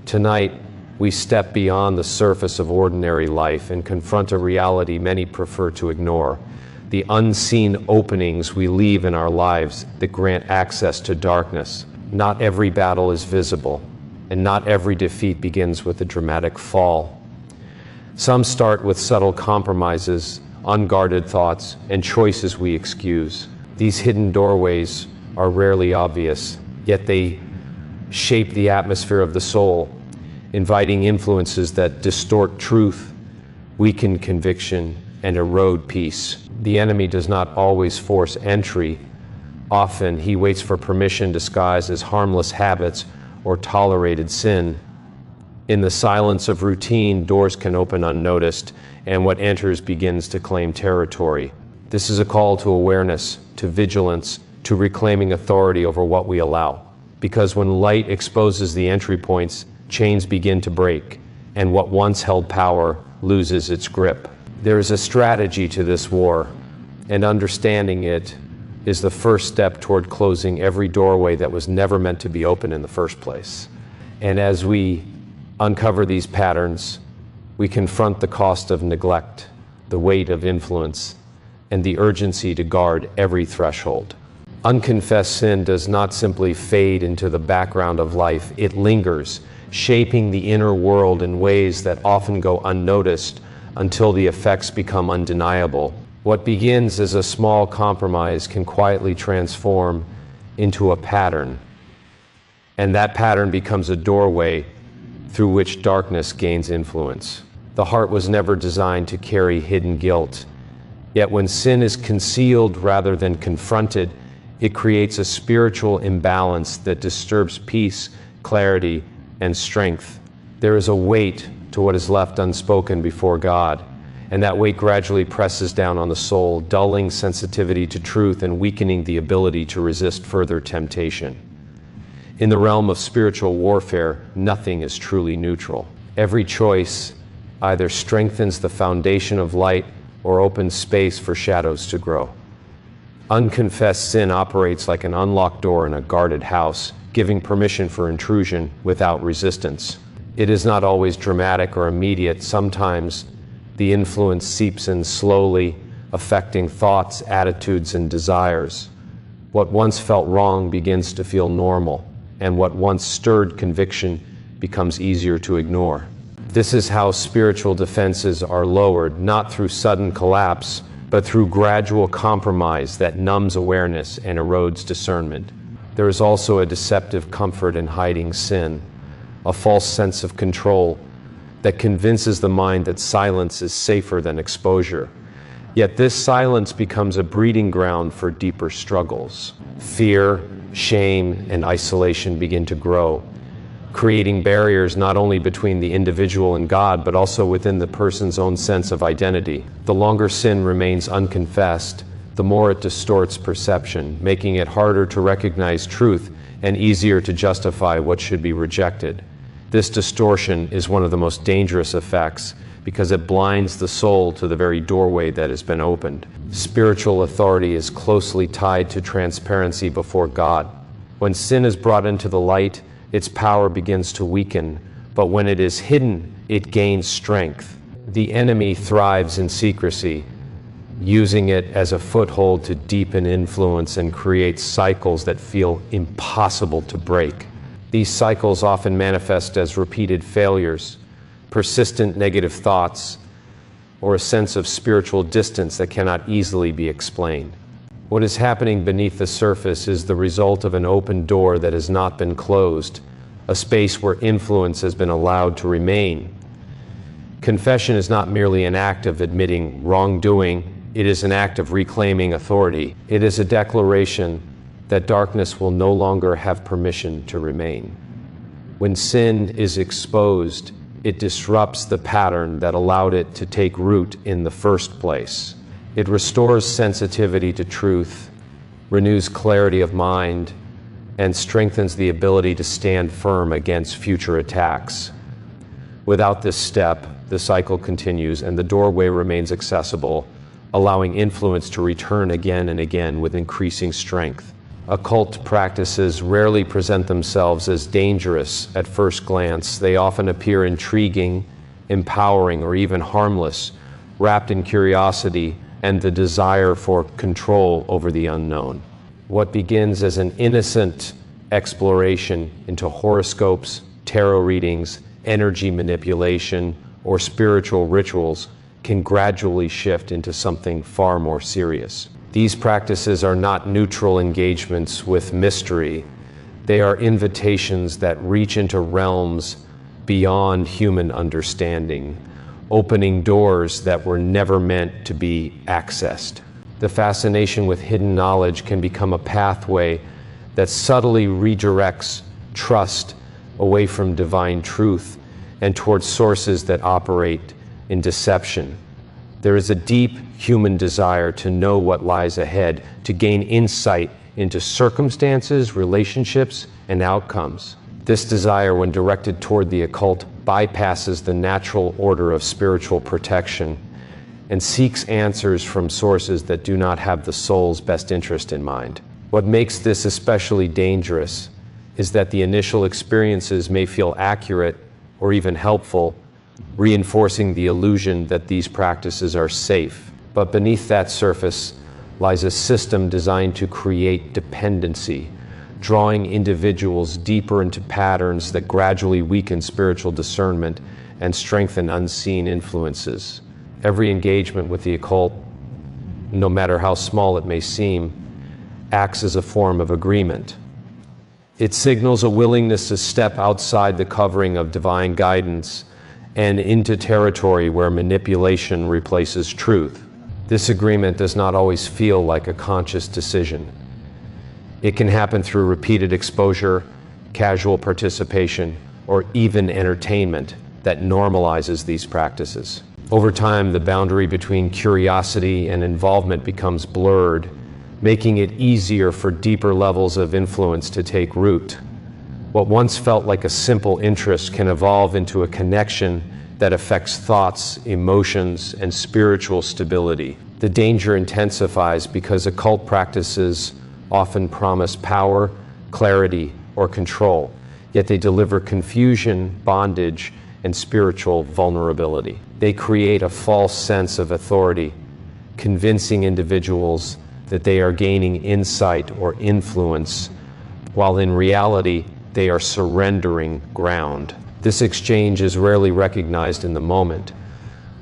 Tonight, we step beyond the surface of ordinary life and confront a reality many prefer to ignore: the unseen openings we leave in our lives that grant access to darkness. Not every battle is visible, and not every defeat begins with a dramatic fall. Some start with subtle compromises, unguarded thoughts, and choices we excuse. These hidden doorways are rarely obvious, yet they shape the atmosphere of the soul, inviting influences that distort truth, weaken conviction, and erode peace. The enemy does not always force entry. Often he waits for permission disguised as harmless habits or tolerated sin. In the silence of routine, doors can open unnoticed, and what enters begins to claim territory. This is a call to awareness, to vigilance, to reclaiming authority over what we allow. Because when light exposes the entry points, chains begin to break, and what once held power loses its grip. There is a strategy to this war, and understanding it is the first step toward closing every doorway that was never meant to be open in the first place. And as we uncover these patterns, we confront the cost of neglect, the weight of influence, and the urgency to guard every threshold. Unconfessed sin does not simply fade into the background of life, it lingers, shaping the inner world in ways that often go unnoticed until the effects become undeniable. What begins as a small compromise can quietly transform into a pattern, and that pattern becomes a doorway through which darkness gains influence. The heart was never designed to carry hidden guilt, yet when sin is concealed rather than confronted, it creates a spiritual imbalance that disturbs peace, clarity, and strength. There is a weight to what is left unspoken before God, and that weight gradually presses down on the soul, dulling sensitivity to truth and weakening the ability to resist further temptation. In the realm of spiritual warfare, nothing is truly neutral. Every choice either strengthens the foundation of light or opens space for shadows to grow. Unconfessed sin operates like an unlocked door in a guarded house, giving permission for intrusion without resistance. It is not always dramatic or immediate. Sometimes the influence seeps in slowly, affecting thoughts, attitudes, and desires. What once felt wrong begins to feel normal, and what once stirred conviction becomes easier to ignore. This is how spiritual defenses are lowered, not through sudden collapse, but through gradual compromise that numbs awareness and erodes discernment. There is also a deceptive comfort in hiding sin, a false sense of control that convinces the mind that silence is safer than exposure. Yet this silence becomes a breeding ground for deeper struggles. Fear, shame, and isolation begin to grow, creating barriers not only between the individual and God, but also within the person's own sense of identity. The longer sin remains unconfessed, the more it distorts perception, making it harder to recognize truth and easier to justify what should be rejected. This distortion is one of the most dangerous effects because it blinds the soul to the very doorway that has been opened. Spiritual authority is closely tied to transparency before God. When sin is brought into the light, its power begins to weaken, but when it is hidden, it gains strength. The enemy thrives in secrecy, using it as a foothold to deepen influence and create cycles that feel impossible to break. These cycles often manifest as repeated failures, persistent negative thoughts, or a sense of spiritual distance that cannot easily be explained. What is happening beneath the surface is the result of an open door that has not been closed, a space where influence has been allowed to remain. Confession is not merely an act of admitting wrongdoing, it is an act of reclaiming authority. It is a declaration that darkness will no longer have permission to remain. When sin is exposed, it disrupts the pattern that allowed it to take root in the first place. It restores sensitivity to truth, renews clarity of mind, and strengthens the ability to stand firm against future attacks. Without this step, the cycle continues and the doorway remains accessible, allowing influence to return again and again with increasing strength. Occult practices rarely present themselves as dangerous at first glance. They often appear intriguing, empowering, or even harmless, wrapped in curiosity and the desire for control over the unknown. What begins as an innocent exploration into horoscopes, tarot readings, energy manipulation, or spiritual rituals can gradually shift into something far more serious. These practices are not neutral engagements with mystery. They are invitations that reach into realms beyond human understanding, opening doors that were never meant to be accessed. The fascination with hidden knowledge can become a pathway that subtly redirects trust away from divine truth and towards sources that operate in deception. There is a deep human desire to know what lies ahead, to gain insight into circumstances, relationships, and outcomes. This desire, when directed toward the occult, bypasses the natural order of spiritual protection and seeks answers from sources that do not have the soul's best interest in mind. What makes this especially dangerous is that the initial experiences may feel accurate or even helpful, reinforcing the illusion that these practices are safe. But beneath that surface lies a system designed to create dependency, drawing individuals deeper into patterns that gradually weaken spiritual discernment and strengthen unseen influences. Every engagement with the occult, no matter how small it may seem, acts as a form of agreement. It signals a willingness to step outside the covering of divine guidance and into territory where manipulation replaces truth. This agreement does not always feel like a conscious decision. It can happen through repeated exposure, casual participation, or even entertainment that normalizes these practices. Over time, the boundary between curiosity and involvement becomes blurred, making it easier for deeper levels of influence to take root. What once felt like a simple interest can evolve into a connection that affects thoughts, emotions, and spiritual stability. The danger intensifies because occult practices often promise power, clarity, or control, yet they deliver confusion, bondage, and spiritual vulnerability. They create a false sense of authority, convincing individuals that they are gaining insight or influence, while in reality, they are surrendering ground. This exchange is rarely recognized in the moment,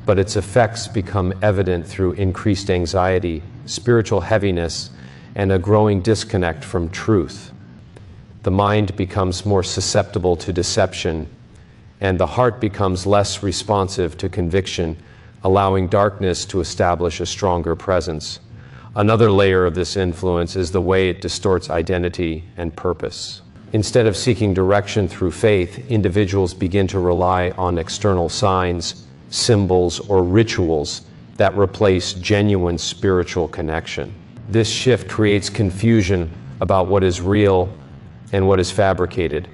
but its effects become evident through increased anxiety, spiritual heaviness, and a growing disconnect from truth. The mind becomes more susceptible to deception, and the heart becomes less responsive to conviction, allowing darkness to establish a stronger presence. Another layer of this influence is the way it distorts identity and purpose. Instead of seeking direction through faith, individuals begin to rely on external signs, symbols, or rituals that replace genuine spiritual connection. This shift creates confusion about what is real and what is fabricated,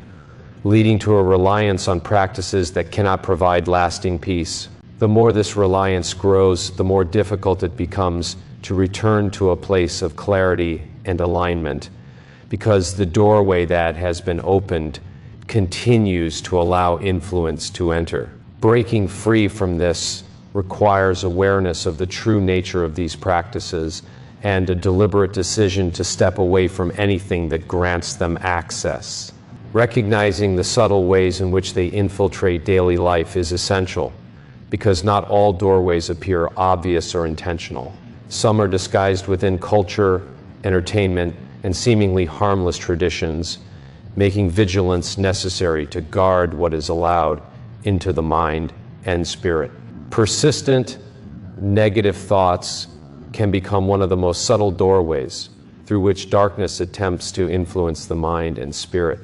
leading to a reliance on practices that cannot provide lasting peace. The more this reliance grows, the more difficult it becomes to return to a place of clarity and alignment, because the doorway that has been opened continues to allow influence to enter. Breaking free from this requires awareness of the true nature of these practices and a deliberate decision to step away from anything that grants them access. Recognizing the subtle ways in which they infiltrate daily life is essential, because not all doorways appear obvious or intentional. Some are disguised within culture, entertainment, and seemingly harmless traditions, making vigilance necessary to guard what is allowed into the mind and spirit. Persistent, negative thoughts can become one of the most subtle doorways through which darkness attempts to influence the mind and spirit.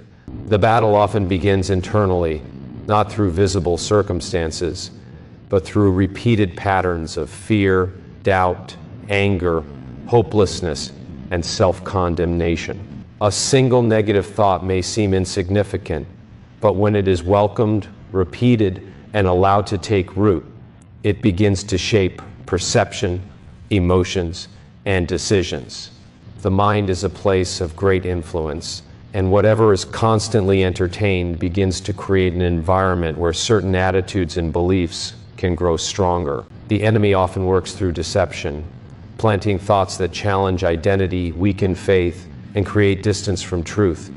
The battle often begins internally, not through visible circumstances, but through repeated patterns of fear, doubt, anger, hopelessness, and self-condemnation. A single negative thought may seem insignificant, but when it is welcomed, repeated, and allowed to take root, it begins to shape perception, emotions, and decisions. The mind is a place of great influence, and whatever is constantly entertained begins to create an environment where certain attitudes and beliefs can grow stronger. The enemy often works through deception, planting thoughts that challenge identity, weaken faith, and create distance from truth.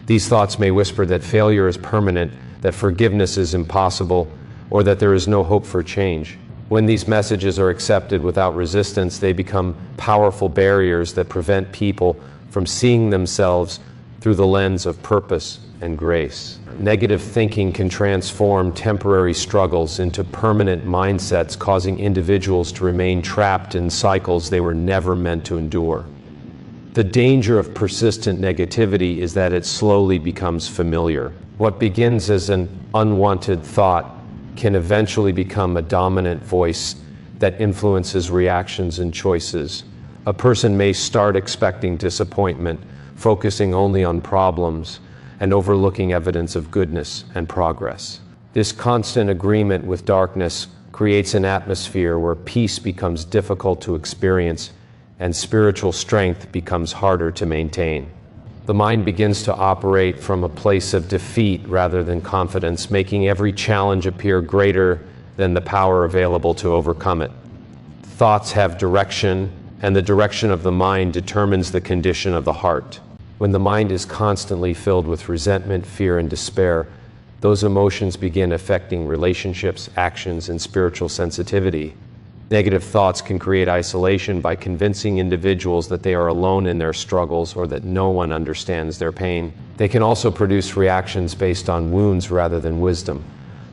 These thoughts may whisper that failure is permanent, that forgiveness is impossible, or that there is no hope for change. When these messages are accepted without resistance, they become powerful barriers that prevent people from seeing themselves through the lens of purpose and grace. Negative thinking can transform temporary struggles into permanent mindsets, causing individuals to remain trapped in cycles they were never meant to endure. The danger of persistent negativity is that it slowly becomes familiar. What begins as an unwanted thought can eventually become a dominant voice that influences reactions and choices. A person may start expecting disappointment, focusing only on problems, and overlooking evidence of goodness and progress. This constant agreement with darkness creates an atmosphere where peace becomes difficult to experience and spiritual strength becomes harder to maintain. The mind begins to operate from a place of defeat rather than confidence, making every challenge appear greater than the power available to overcome it. Thoughts have direction, and the direction of the mind determines the condition of the heart. When the mind is constantly filled with resentment, fear, and despair, those emotions begin affecting relationships, actions, and spiritual sensitivity. Negative thoughts can create isolation by convincing individuals that they are alone in their struggles or that no one understands their pain. They can also produce reactions based on wounds rather than wisdom,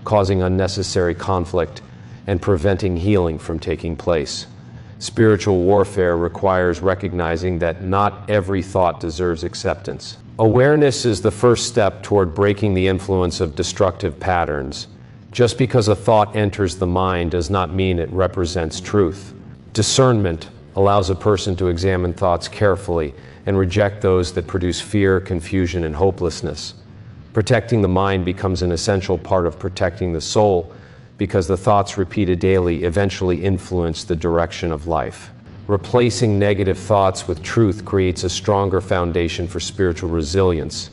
causing unnecessary conflict and preventing healing from taking place. Spiritual warfare requires recognizing that not every thought deserves acceptance. Awareness is the first step toward breaking the influence of destructive patterns. Just because a thought enters the mind does not mean it represents truth. Discernment allows a person to examine thoughts carefully and reject those that produce fear, confusion, and hopelessness. Protecting the mind becomes an essential part of protecting the soul, because the thoughts repeated daily eventually influence the direction of life. Replacing negative thoughts with truth creates a stronger foundation for spiritual resilience.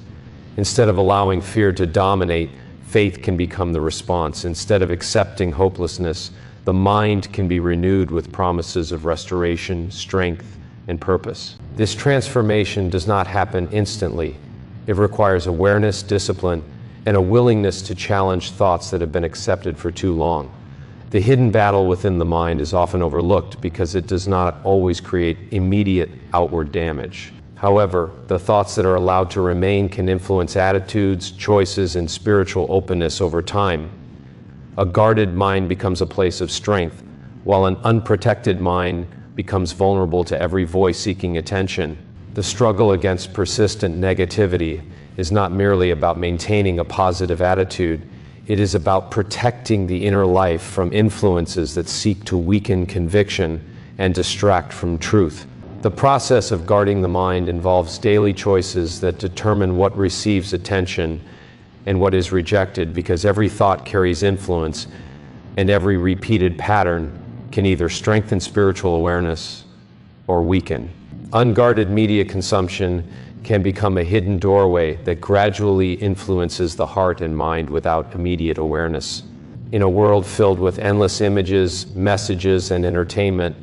Instead of allowing fear to dominate, faith can become the response. Instead of accepting hopelessness, the mind can be renewed with promises of restoration, strength, and purpose. This transformation does not happen instantly. It requires awareness, discipline, and a willingness to challenge thoughts that have been accepted for too long. The hidden battle within the mind is often overlooked because it does not always create immediate outward damage. However, the thoughts that are allowed to remain can influence attitudes, choices, and spiritual openness over time. A guarded mind becomes a place of strength, while an unprotected mind becomes vulnerable to every voice seeking attention. The struggle against persistent negativity is not merely about maintaining a positive attitude. It is about protecting the inner life from influences that seek to weaken conviction and distract from truth. The process of guarding the mind involves daily choices that determine what receives attention and what is rejected, because every thought carries influence, and every repeated pattern can either strengthen spiritual awareness or weaken. Unguarded media consumption can become a hidden doorway that gradually influences the heart and mind without immediate awareness. In a world filled with endless images, messages, and entertainment,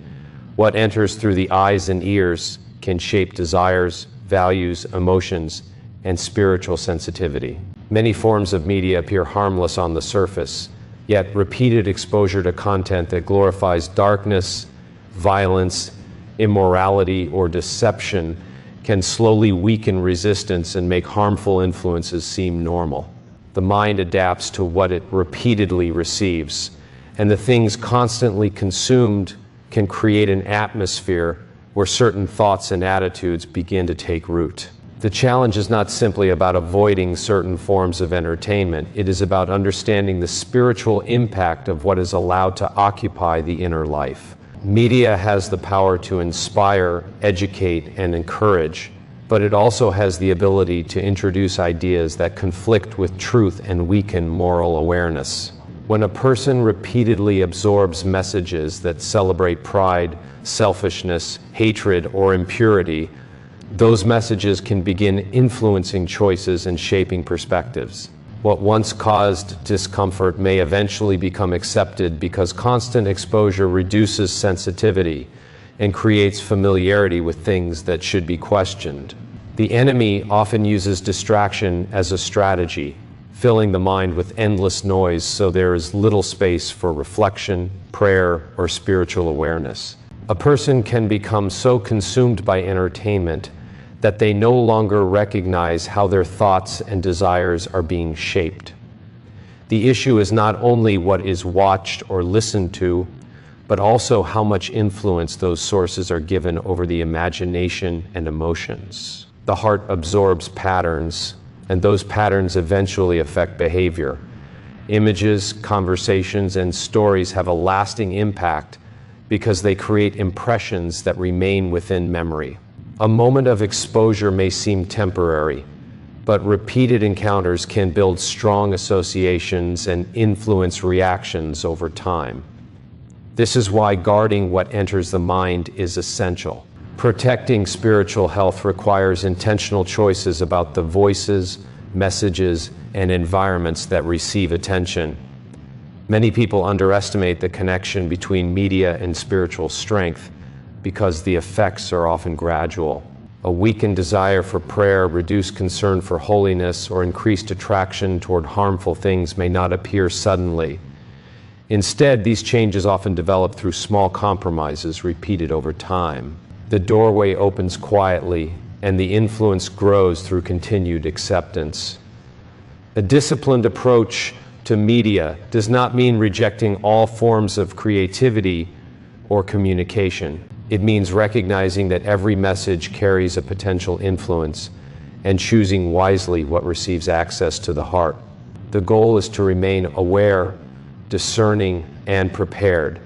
what enters through the eyes and ears can shape desires, values, emotions, and spiritual sensitivity. Many forms of media appear harmless on the surface, yet repeated exposure to content that glorifies darkness, violence, immorality, or deception can slowly weaken resistance and make harmful influences seem normal. The mind adapts to what it repeatedly receives, and the things constantly consumed can create an atmosphere where certain thoughts and attitudes begin to take root. The challenge is not simply about avoiding certain forms of entertainment. It is about understanding the spiritual impact of what is allowed to occupy the inner life. Media has the power to inspire, educate, and encourage, but it also has the ability to introduce ideas that conflict with truth and weaken moral awareness. When a person repeatedly absorbs messages that celebrate pride, selfishness, hatred, or impurity, those messages can begin influencing choices and shaping perspectives. What once caused discomfort may eventually become accepted because constant exposure reduces sensitivity and creates familiarity with things that should be questioned. The enemy often uses distraction as a strategy, filling the mind with endless noise so there is little space for reflection, prayer, or spiritual awareness. A person can become so consumed by entertainment that they no longer recognize how their thoughts and desires are being shaped. The issue is not only what is watched or listened to, but also how much influence those sources are given over the imagination and emotions. The heart absorbs patterns, and those patterns eventually affect behavior. Images, conversations, and stories have a lasting impact because they create impressions that remain within memory. A moment of exposure may seem temporary, but repeated encounters can build strong associations and influence reactions over time. This is why guarding what enters the mind is essential. Protecting spiritual health requires intentional choices about the voices, messages, and environments that receive attention. Many people underestimate the connection between media and spiritual strength because the effects are often gradual. A weakened desire for prayer, reduced concern for holiness, or increased attraction toward harmful things may not appear suddenly. Instead, these changes often develop through small compromises repeated over time. The doorway opens quietly, and the influence grows through continued acceptance. A disciplined approach to media does not mean rejecting all forms of creativity or communication. It means recognizing that every message carries a potential influence and choosing wisely what receives access to the heart. The goal is to remain aware, discerning, and prepared,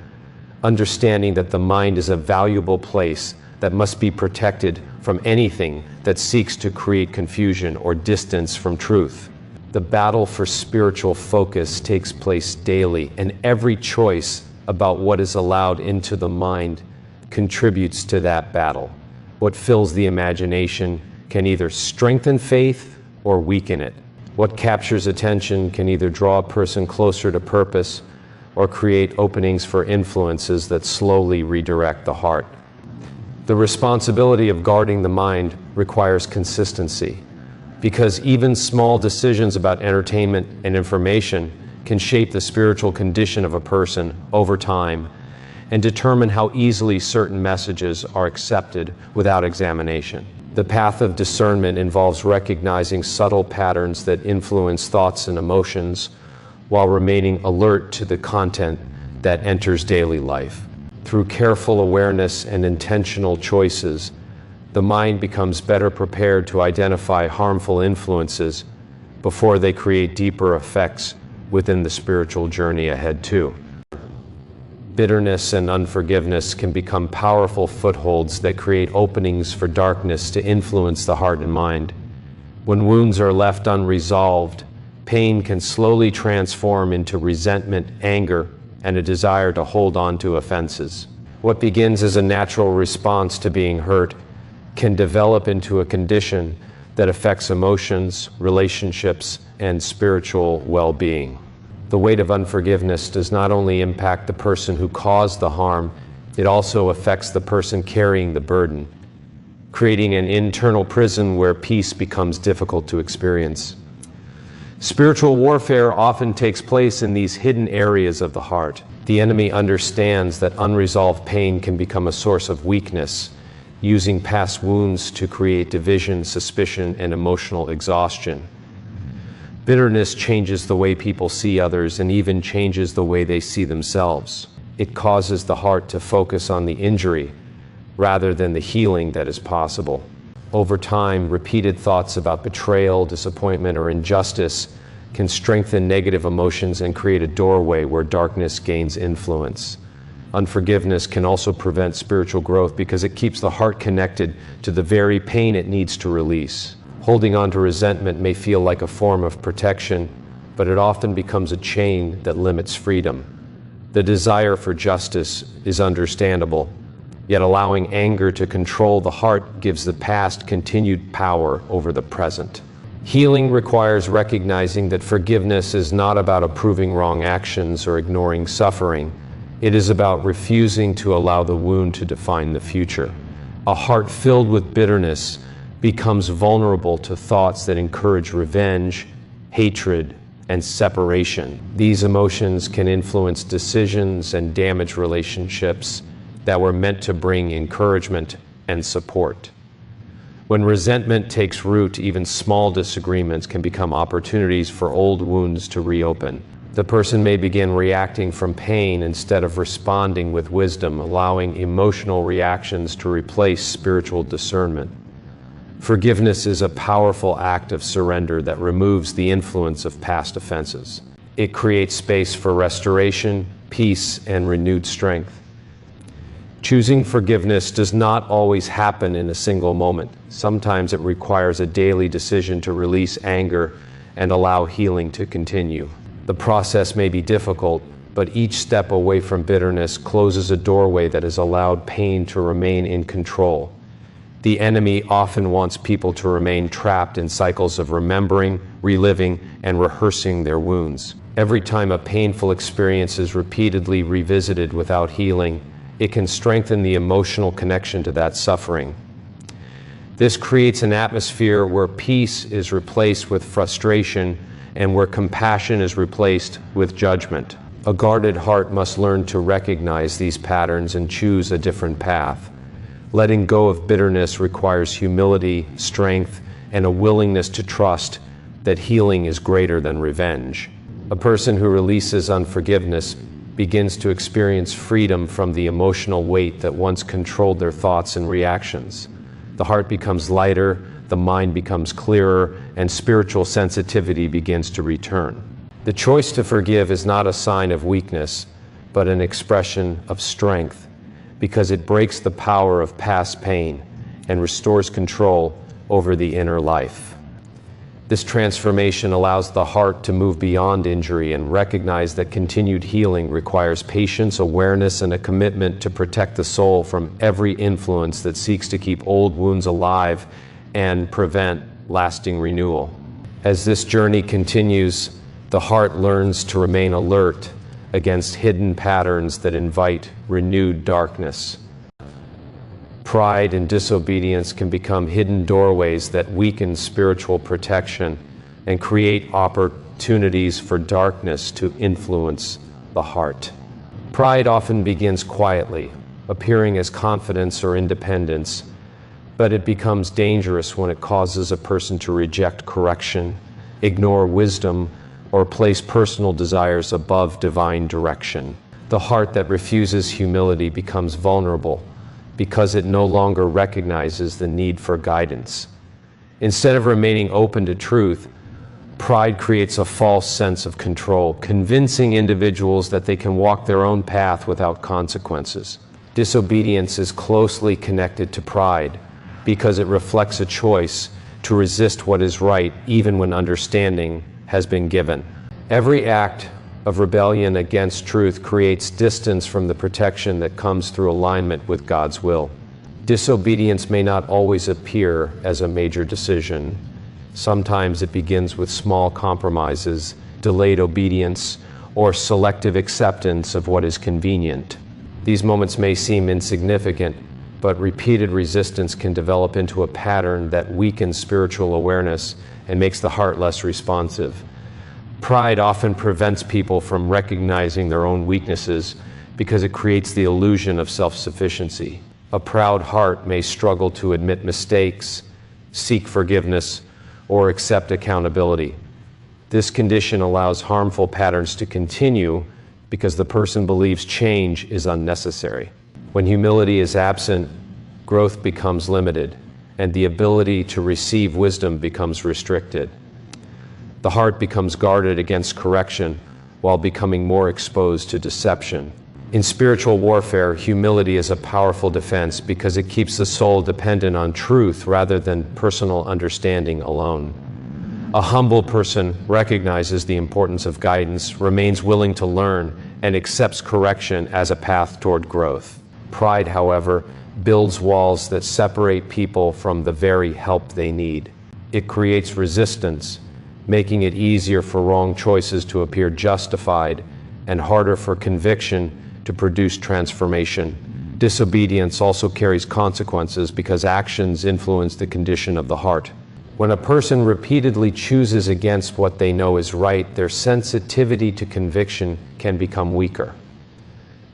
understanding that the mind is a valuable place that must be protected from anything that seeks to create confusion or distance from truth. The battle for spiritual focus takes place daily, and every choice about what is allowed into the mind contributes to that battle. What fills the imagination can either strengthen faith or weaken it. What captures attention can either draw a person closer to purpose or create openings for influences that slowly redirect the heart. The responsibility of guarding the mind requires consistency, because even small decisions about entertainment and information can shape the spiritual condition of a person over time and determine how easily certain messages are accepted without examination. The path of discernment involves recognizing subtle patterns that influence thoughts and emotions while remaining alert to the content that enters daily life. Through careful awareness and intentional choices, the mind becomes better prepared to identify harmful influences before they create deeper effects within the spiritual journey ahead too. Bitterness and unforgiveness can become powerful footholds that create openings for darkness to influence the heart and mind. When wounds are left unresolved, pain can slowly transform into resentment, anger, and a desire to hold on to offenses. What begins as a natural response to being hurt can develop into a condition that affects emotions, relationships, and spiritual well-being. The weight of unforgiveness does not only impact the person who caused the harm, it also affects the person carrying the burden, creating an internal prison where peace becomes difficult to experience. Spiritual warfare often takes place in these hidden areas of the heart. The enemy understands that unresolved pain can become a source of weakness, using past wounds to create division, suspicion, and emotional exhaustion. Bitterness changes the way people see others and even changes the way they see themselves. It causes the heart to focus on the injury rather than the healing that is possible. Over time, repeated thoughts about betrayal, disappointment, or injustice can strengthen negative emotions and create a doorway where darkness gains influence. Unforgiveness can also prevent spiritual growth because it keeps the heart connected to the very pain it needs to release. Holding on to resentment may feel like a form of protection, but it often becomes a chain that limits freedom. The desire for justice is understandable, yet allowing anger to control the heart gives the past continued power over the present. Healing requires recognizing that forgiveness is not about approving wrong actions or ignoring suffering. It is about refusing to allow the wound to define the future. A heart filled with bitterness becomes vulnerable to thoughts that encourage revenge, hatred, and separation. These emotions can influence decisions and damage relationships that were meant to bring encouragement and support. When resentment takes root, even small disagreements can become opportunities for old wounds to reopen. The person may begin reacting from pain instead of responding with wisdom, allowing emotional reactions to replace spiritual discernment. Forgiveness is a powerful act of surrender that removes the influence of past offenses. It creates space for restoration, peace, and renewed strength. Choosing forgiveness does not always happen in a single moment. Sometimes it requires a daily decision to release anger and allow healing to continue. The process may be difficult, but each step away from bitterness closes a doorway that has allowed pain to remain in control. The enemy often wants people to remain trapped in cycles of remembering, reliving, and rehearsing their wounds. Every time a painful experience is repeatedly revisited without healing, it can strengthen the emotional connection to that suffering. This creates an atmosphere where peace is replaced with frustration and where compassion is replaced with judgment. A guarded heart must learn to recognize these patterns and choose a different path. Letting go of bitterness requires humility, strength, and a willingness to trust that healing is greater than revenge. A person who releases unforgiveness begins to experience freedom from the emotional weight that once controlled their thoughts and reactions. The heart becomes lighter, the mind becomes clearer, and spiritual sensitivity begins to return. The choice to forgive is not a sign of weakness, but an expression of strength, because it breaks the power of past pain and restores control over the inner life. This transformation allows the heart to move beyond injury and recognize that continued healing requires patience, awareness, and a commitment to protect the soul from every influence that seeks to keep old wounds alive and prevent lasting renewal. As this journey continues, the heart learns to remain alert against hidden patterns that invite renewed darkness. Pride and disobedience can become hidden doorways that weaken spiritual protection and create opportunities for darkness to influence the heart. Pride often begins quietly, appearing as confidence or independence, but it becomes dangerous when it causes a person to reject correction, ignore wisdom, or place personal desires above divine direction. The heart that refuses humility becomes vulnerable because it no longer recognizes the need for guidance. Instead of remaining open to truth, pride creates a false sense of control, convincing individuals that they can walk their own path without consequences. Disobedience is closely connected to pride because it reflects a choice to resist what is right even when understanding has been given. Every act of rebellion against truth creates distance from the protection that comes through alignment with God's will. Disobedience may not always appear as a major decision. Sometimes it begins with small compromises, delayed obedience, or selective acceptance of what is convenient. These moments may seem insignificant, but repeated resistance can develop into a pattern that weakens spiritual awareness and makes the heart less responsive. Pride often prevents people from recognizing their own weaknesses because it creates the illusion of self-sufficiency. A proud heart may struggle to admit mistakes, seek forgiveness, or accept accountability. This condition allows harmful patterns to continue because the person believes change is unnecessary. When humility is absent, growth becomes limited, and the ability to receive wisdom becomes restricted. The heart becomes guarded against correction while becoming more exposed to deception. In spiritual warfare, humility is a powerful defense because it keeps the soul dependent on truth rather than personal understanding alone. A humble person recognizes the importance of guidance, remains willing to learn, and accepts correction as a path toward growth. Pride, however, builds walls that separate people from the very help they need. It creates resistance, making it easier for wrong choices to appear justified and harder for conviction to produce transformation. Disobedience also carries consequences because actions influence the condition of the heart. When a person repeatedly chooses against what they know is right, their sensitivity to conviction can become weaker.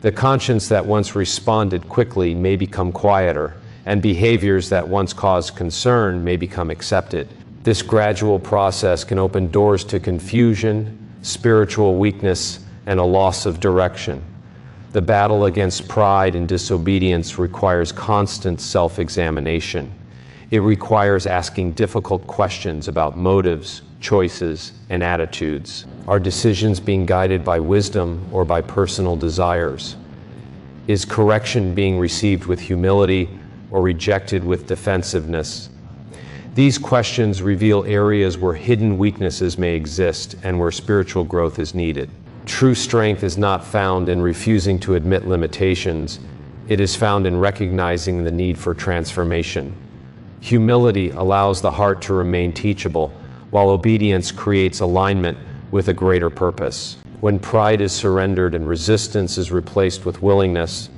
The conscience that once responded quickly may become quieter, and behaviors that once caused concern may become accepted. This gradual process can open doors to confusion, spiritual weakness, and a loss of direction. The battle against pride and disobedience requires constant self-examination. It requires asking difficult questions about motives, choices, and attitudes. Are decisions being guided by wisdom or by personal desires? Is correction being received with humility or rejected with defensiveness? These questions reveal areas where hidden weaknesses may exist and where spiritual growth is needed. True strength is not found in refusing to admit limitations. It is found in recognizing the need for transformation. Humility allows the heart to remain teachable, while obedience creates alignment with a greater purpose. When pride is surrendered and resistance is replaced with willingness,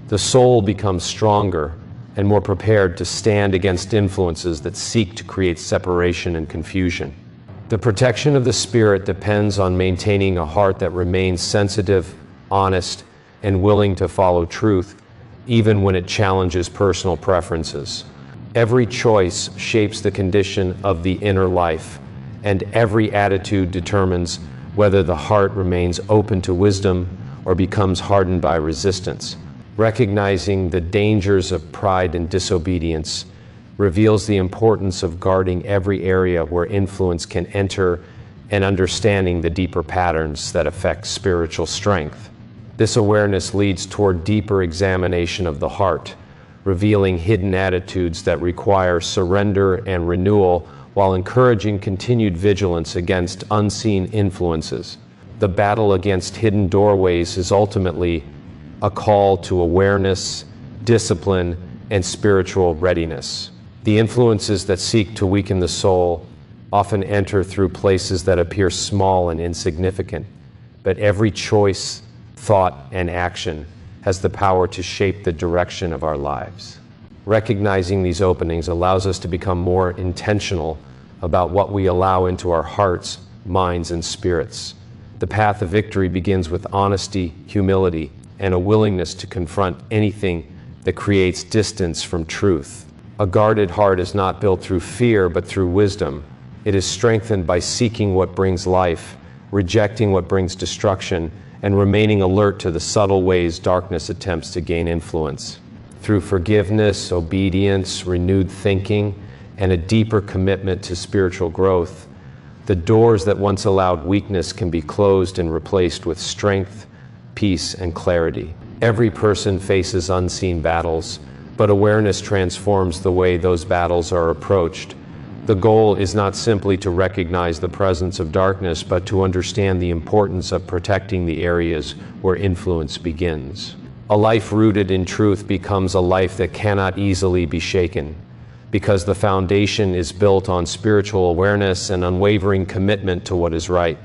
the soul becomes stronger and more prepared to stand against influences that seek to create separation and confusion. The protection of the spirit depends on maintaining a heart that remains sensitive, honest, and willing to follow truth, even when it challenges personal preferences. Every choice shapes the condition of the inner life, and every attitude determines whether the heart remains open to wisdom or becomes hardened by resistance. Recognizing the dangers of pride and disobedience reveals the importance of guarding every area where influence can enter and understanding the deeper patterns that affect spiritual strength. This awareness leads toward deeper examination of the heart, revealing hidden attitudes that require surrender and renewal while encouraging continued vigilance against unseen influences. The battle against hidden doorways is ultimately a call to awareness, discipline, and spiritual readiness. The influences that seek to weaken the soul often enter through places that appear small and insignificant, but every choice, thought, and action has the power to shape the direction of our lives. Recognizing these openings allows us to become more intentional about what we allow into our hearts, minds, and spirits. The path of victory begins with honesty, humility, and a willingness to confront anything that creates distance from truth. A guarded heart is not built through fear, but through wisdom. It is strengthened by seeking what brings life, rejecting what brings destruction, and remaining alert to the subtle ways darkness attempts to gain influence. Through forgiveness, obedience, renewed thinking, and a deeper commitment to spiritual growth, the doors that once allowed weakness can be closed and replaced with strength, peace, and clarity. Every person faces unseen battles, but awareness transforms the way those battles are approached. The goal is not simply to recognize the presence of darkness, but to understand the importance of protecting the areas where influence begins. A life rooted in truth becomes a life that cannot easily be shaken, because the foundation is built on spiritual awareness and unwavering commitment to what is right.